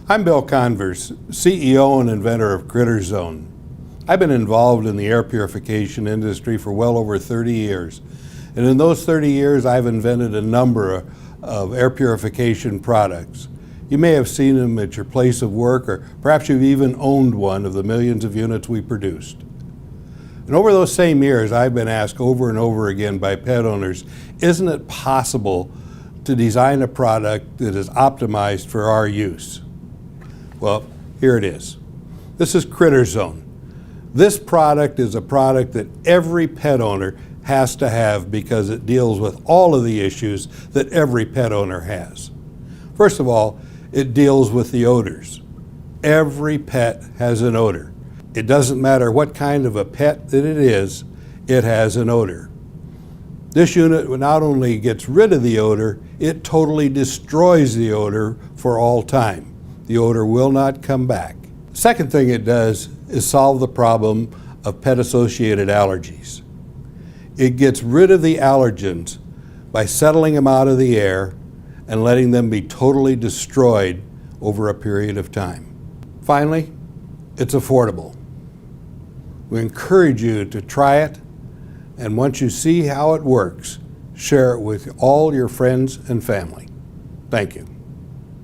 I'm Bill Converse, CEO and inventor of CritterZone. I've been involved in the air purification industry for well over 30 years. And in those 30 years, I've invented a number of air purification products. You may have seen them at your place of work, or perhaps you've even owned one of the millions of units we produced. And over those same years, I've been asked over and over again by pet owners, isn't it possible to design a product that is optimized for our use? Well, here it is. This is CritterZone. This product is a product that every pet owner has to have because it deals with all of the issues that every pet owner has. First of all, it deals with the odors. Every pet has an odor. It doesn't matter what kind of a pet that it is, it has an odor. This unit not only gets rid of the odor, it totally destroys the odor for all time. The odor will not come back. Second thing it does is solve the problem of pet-associated allergies. It gets rid of the allergens by settling them out of the air and letting them be totally destroyed over a period of time. Finally, it's affordable. We encourage you to try it, and once you see how it works, share it with all your friends and family. Thank you.